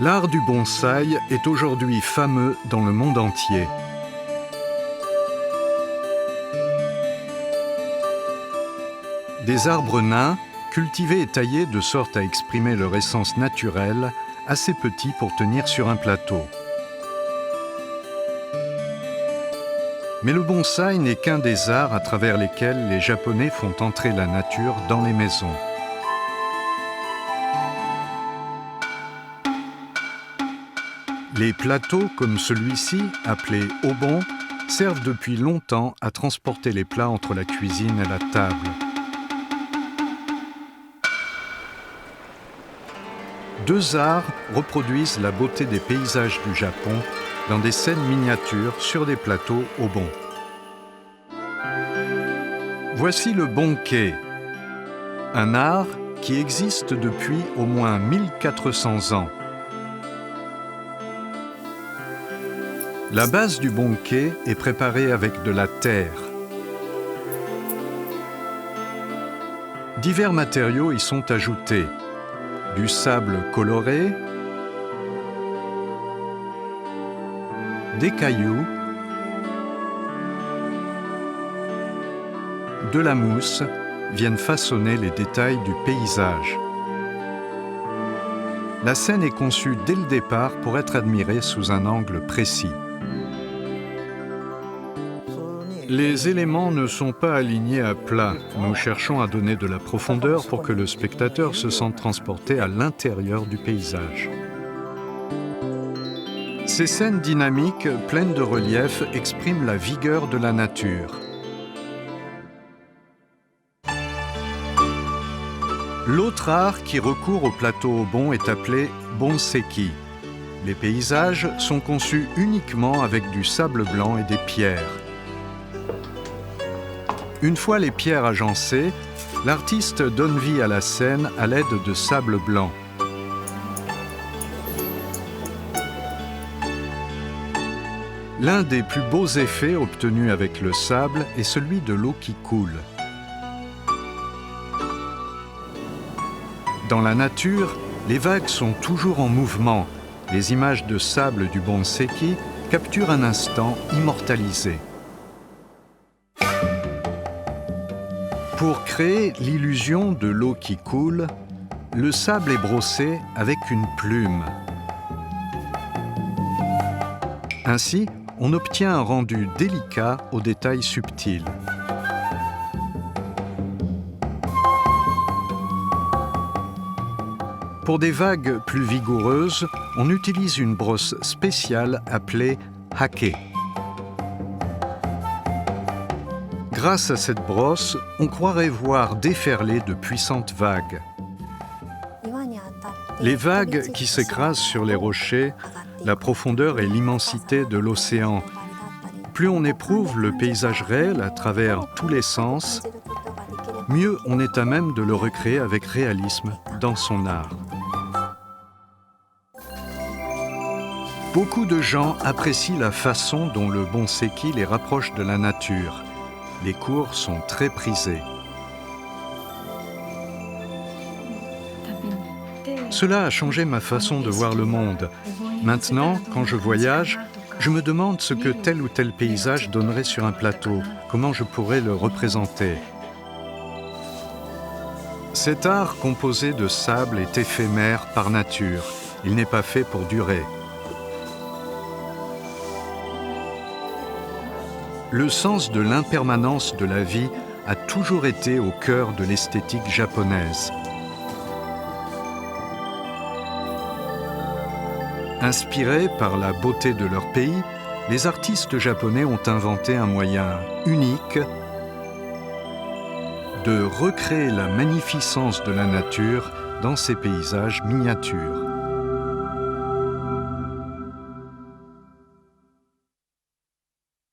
L'art du bonsaï est aujourd'hui fameux dans le monde entier. Des arbres nains, cultivés et taillés de sorte à exprimer leur essence naturelle, assez petits pour tenir sur un plateau. Mais le bonsaï n'est qu'un des arts à travers lesquels les Japonais font entrer la nature dans les maisons. Les plateaux comme celui-ci, appelé obon, servent depuis longtemps à transporter les plats entre la cuisine et la table. Deux arts reproduisent la beauté des paysages du Japon dans des scènes miniatures sur des plateaux obon. Voici le bonkei, un art qui existe depuis au moins 1400 ans. La base du bonkei est préparée avec de la terre. Divers matériaux y sont ajoutés. Du sable coloré, des cailloux, de la mousse viennent façonner les détails du paysage. La scène est conçue dès le départ pour être admirée sous un angle précis. Les éléments ne sont pas alignés à plat. Nous cherchons à donner de la profondeur pour que le spectateur se sente transporté à l'intérieur du paysage. Ces scènes dynamiques, pleines de relief, expriment la vigueur de la nature. L'autre art qui recourt au plateau obon est appelé bonseki. Les paysages sont conçus uniquement avec du sable blanc et des pierres. Une fois les pierres agencées, l'artiste donne vie à la scène à l'aide de sable blanc. L'un des plus beaux effets obtenus avec le sable est celui de l'eau qui coule. Dans la nature, les vagues sont toujours en mouvement. Les images de sable du bonseki capturent un instant immortalisé. Pour créer l'illusion de l'eau qui coule, le sable est brossé avec une plume. Ainsi, on obtient un rendu délicat aux détails subtils. Pour des vagues plus vigoureuses, on utilise une brosse spéciale appelée hake. Grâce à cette brosse, on croirait voir déferler de puissantes vagues. Les vagues qui s'écrasent sur les rochers, la profondeur et l'immensité de l'océan. Plus on éprouve le paysage réel à travers tous les sens, mieux on est à même de le recréer avec réalisme dans son art. Beaucoup de gens apprécient la façon dont le bonseki les rapproche de la nature. Les cours sont très prisés. Cela a changé ma façon de voir le monde. Maintenant, quand je voyage, je me demande ce que tel ou tel paysage donnerait sur un plateau, comment je pourrais le représenter. Cet art composé de sable est éphémère par nature. Il n'est pas fait pour durer. Le sens de l'impermanence de la vie a toujours été au cœur de l'esthétique japonaise. Inspirés par la beauté de leur pays, les artistes japonais ont inventé un moyen unique de recréer la magnificence de la nature dans ces paysages miniatures.